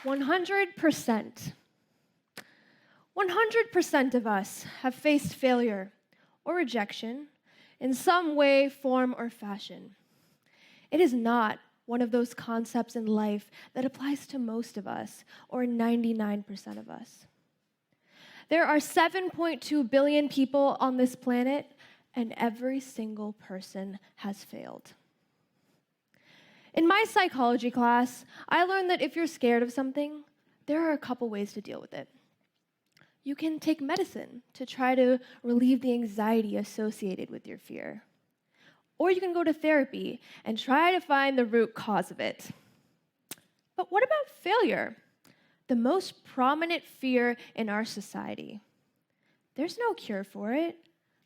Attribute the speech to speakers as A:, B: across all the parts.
A: 100%. 100% of us have faced failure or rejection in some way, form, or fashion. It is not one of those concepts in life that applies to most of us, or 99% of us. There are 7.2 billion people on this planet, and every single person has failed. In my psychology class, I learned that if you're scared of something, there are a couple ways to deal with it. You can take medicine to try to relieve the anxiety associated with your fear. Or you can go to therapy and try to find the root cause of it. But what about failure? The most prominent fear in our society. There's no cure for it.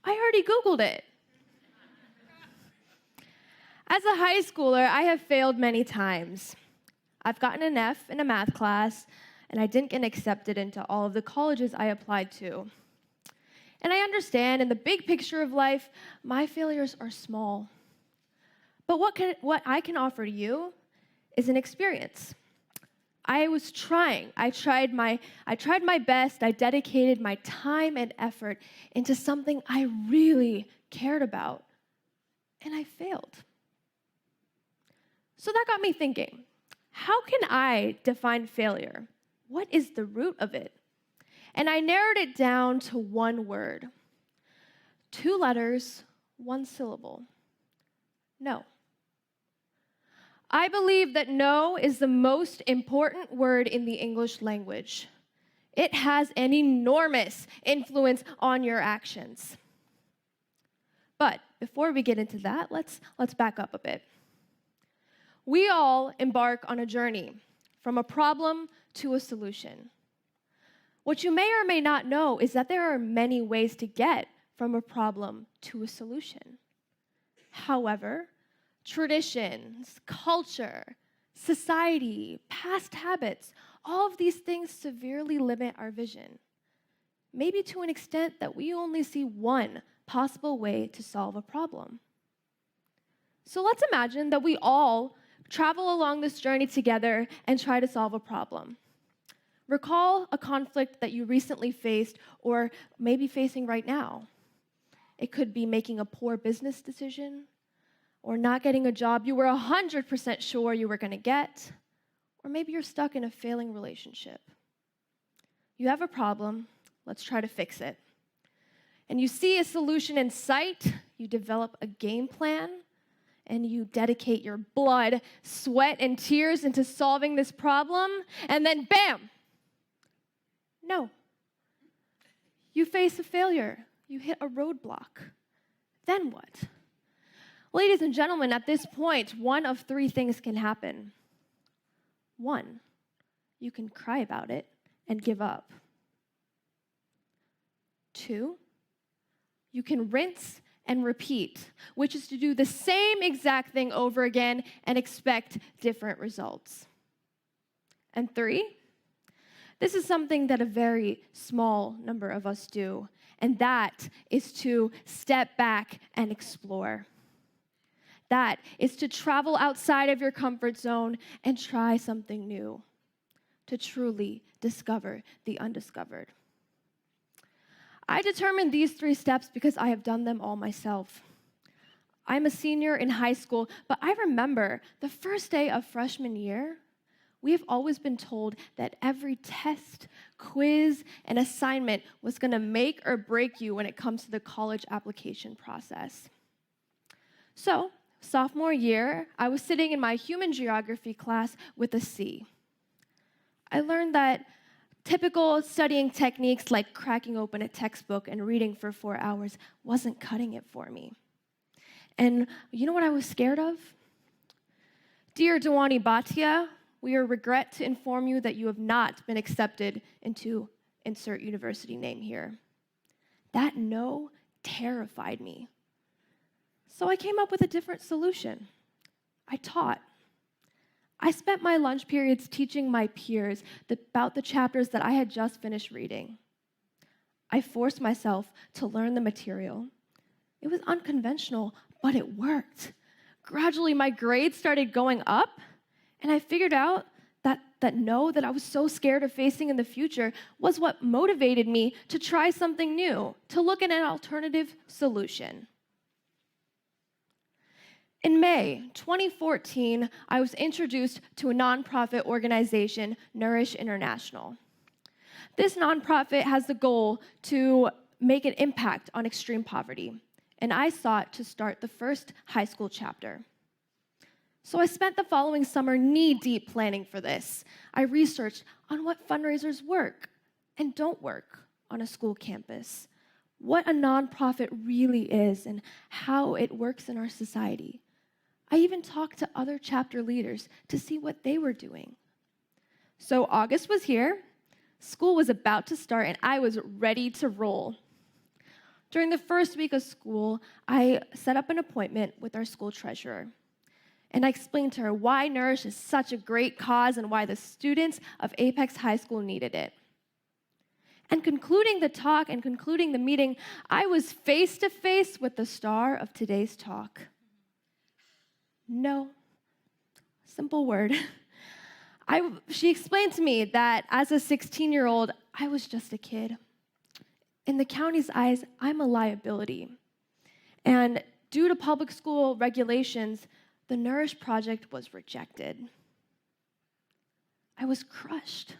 A: I already Googled it. As a high schooler, I have failed many times. I've gotten an F in a math class, and I didn't get accepted into all of the colleges I applied to. And I understand, in the big picture of life, my failures are small. But what I can offer to you is an experience. I was trying. I tried my best. I dedicated my time and effort into something I really cared about, and I failed. So that got me thinking, how can I define failure? What is the root of it? And I narrowed it down to one word. 2 letters, 1 syllable. No. I believe that no is the most important word in the English language. It has an enormous influence on your actions. But before we get into that, let's back up a bit. We all embark on a journey from a problem to a solution. What you may or may not know is that there are many ways to get from a problem to a solution. However, traditions, culture, society, past habits, all of these things severely limit our vision. Maybe to an extent that we only see one possible way to solve a problem. So let's imagine that we all travel along this journey together and try to solve a problem. Recall a conflict that you recently faced or maybe facing right now. It could be making a poor business decision or not getting a job you were 100% sure you were going to get, or maybe you're stuck in a failing relationship. You have a problem, let's try to fix it. And you see a solution in sight, you develop a game plan, and you dedicate your blood, sweat, and tears into solving this problem, and then bam! No. You face a failure. You hit a roadblock. Then what? Ladies and gentlemen, at this point, one of 3 things can happen. 1, you can cry about it and give up. 2, you can rinse and repeat, which is to do the same exact thing over again and expect different results. And 3, this is something that a very small number of us do, and that is to step back and explore. That is to travel outside of your comfort zone and try something new, to truly discover the undiscovered. I determined these 3 steps because I have done them all myself. I'm a senior in high school, but I remember the first day of freshman year, we have always been told that every test, quiz, and assignment was going to make or break you when it comes to the college application process. So, sophomore year, I was sitting in my human geography class with a C. I learned that typical studying techniques like cracking open a textbook and reading for 4 hours wasn't cutting it for me. And you know what I was scared of? Dear Dewani Bhatia, we regret to inform you that you have not been accepted into insert university name here. That no terrified me. So I came up with a different solution. I taught. I spent my lunch periods teaching my peers about the chapters that I had just finished reading. I forced myself to learn the material. It was unconventional, but it worked. Gradually, my grades started going up, and I figured out That no that I was so scared of facing in the future was what motivated me to try something new, to look at an alternative solution. In May 2014, I was introduced to a nonprofit organization, Nourish International. This nonprofit has the goal to make an impact on extreme poverty, and I sought to start the first high school chapter. So I spent the following summer knee-deep planning for this. I researched on what fundraisers work and don't work on a school campus, what a nonprofit really is and how it works in our society. I even talked to other chapter leaders to see what they were doing. So August was here, school was about to start, and I was ready to roll. During the first week of school, I set up an appointment with our school treasurer. And I explained to her why Nourish is such a great cause and why the students of Apex High School needed it. And concluding the talk and concluding the meeting, I was face to face with the star of today's talk. No. Simple word. She explained to me that as a 16-year-old, I was just a kid. In the county's eyes, I'm a liability. And due to public school regulations, the Nourish project was rejected. I was crushed.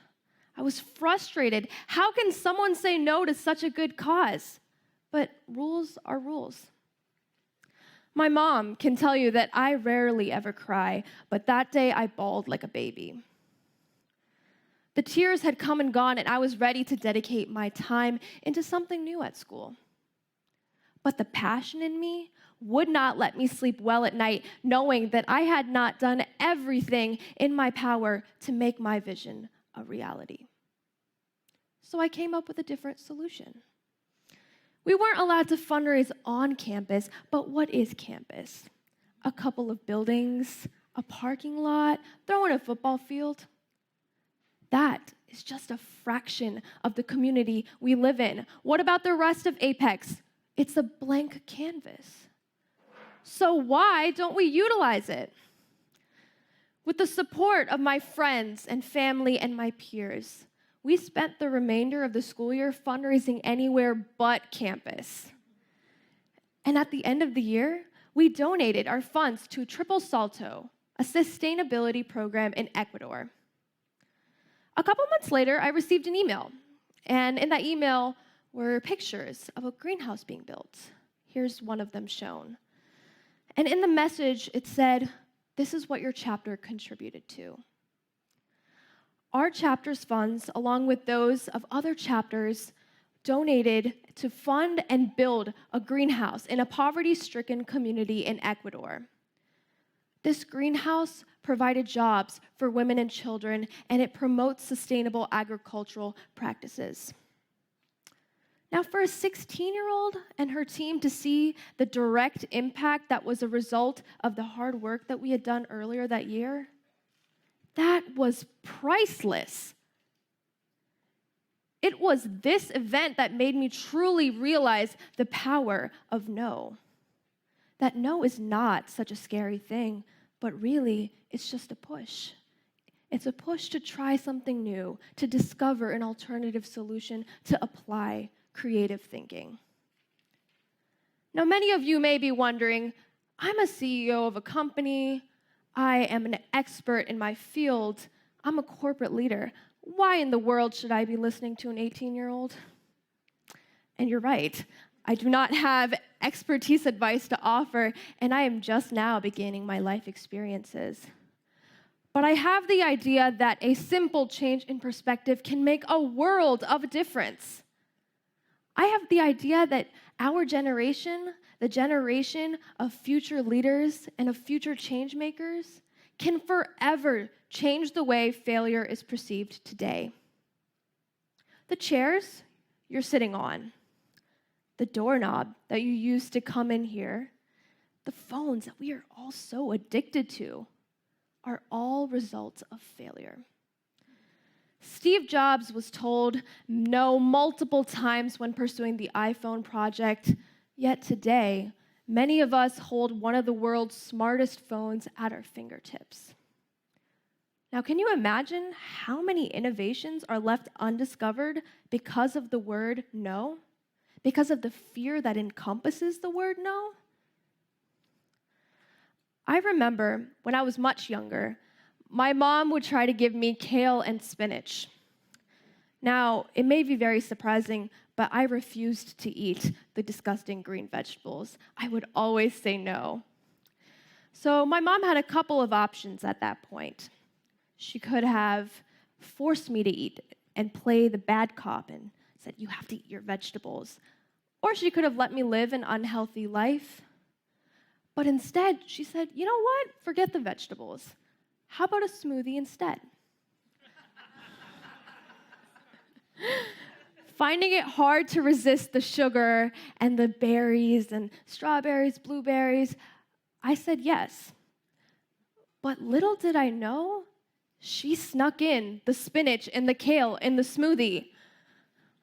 A: I was frustrated. How can someone say no to such a good cause? But rules are rules. My mom can tell you that I rarely ever cry, but that day I bawled like a baby. The tears had come and gone, and I was ready to dedicate my time into something new at school. But the passion in me would not let me sleep well at night, knowing that I had not done everything in my power to make my vision a reality. So I came up with a different solution. We weren't allowed to fundraise on campus, but what is campus? A couple of buildings, a parking lot, throw in a football field. That is just a fraction of the community we live in. What about the rest of Apex? It's a blank canvas. So why don't we utilize it? With the support of my friends and family and my peers, we spent the remainder of the school year fundraising anywhere but campus. And at the end of the year, we donated our funds to Triple Salto, a sustainability program in Ecuador. A couple months later, I received an email, and in that email were pictures of a greenhouse being built. Here's one of them shown. And in the message, it said, "This is what your chapter contributed to." Our chapter's funds, along with those of other chapters, donated to fund and build a greenhouse in a poverty-stricken community in Ecuador. This greenhouse provided jobs for women and children, and it promotes sustainable agricultural practices. Now, for a 16-year-old and her team to see the direct impact that was a result of the hard work that we had done earlier that year, that was priceless. It was this event that made me truly realize the power of no. That no is not such a scary thing, but really, it's just a push. It's a push to try something new, to discover an alternative solution, to apply creative thinking. Now, many of you may be wondering, I'm a CEO of a company, I am an expert in my field, I'm a corporate leader. Why in the world should I be listening to an 18-year-old? And you're right, I do not have expertise advice to offer, and I am just now beginning my life experiences. But I have the idea that a simple change in perspective can make a world of difference. I have the idea that our generation, the generation of future leaders and of future change makers, can forever change the way failure is perceived today. The chairs you're sitting on, the doorknob that you use to come in here, the phones that we are all so addicted to, are all results of failure. Steve Jobs was told no multiple times when pursuing the iPhone project, yet today, many of us hold one of the world's smartest phones at our fingertips. Now, can you imagine how many innovations are left undiscovered because of the word no? Because of the fear that encompasses the word no? I remember when I was much younger, my mom would try to give me kale and spinach. Now, it may be very surprising, but I refused to eat the disgusting green vegetables. I would always say no. So my mom had a couple of options at that point. She could have forced me to eat and play the bad cop and said, "You have to eat your vegetables." Or she could have let me live an unhealthy life. But instead, she said, "You know what? Forget the vegetables. How about a smoothie instead?" Finding it hard to resist the sugar and the berries and strawberries, blueberries, I said yes. But little did I know, she snuck in the spinach and the kale in the smoothie.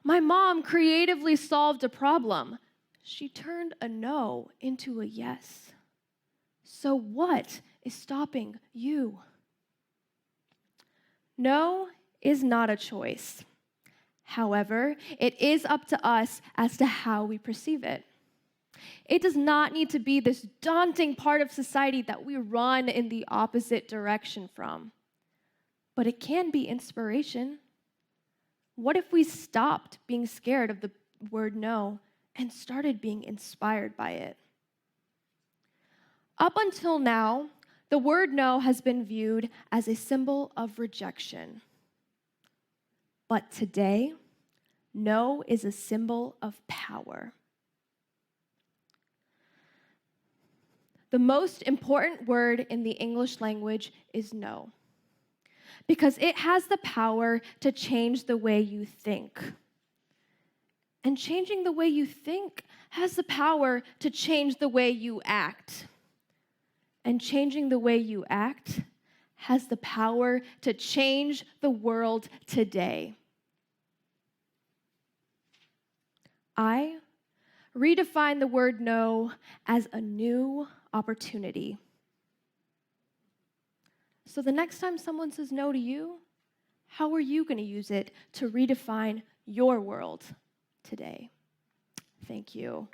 A: My mom creatively solved a problem. She turned a no into a yes. So what is stopping you? No is not a choice. However, it is up to us as to how we perceive it. It does not need to be this daunting part of society that we run in the opposite direction from. But it can be inspiration. What if we stopped being scared of the word no and started being inspired by it? Up until now, the word no has been viewed as a symbol of rejection. But today, no is a symbol of power. The most important word in the English language is no, because it has the power to change the way you think. And changing the way you think has the power to change the way you act. And changing the way you act has the power to change the world today. I redefine the word no as a new opportunity. So the next time someone says no to you, how are you going to use it to redefine your world today? Thank you.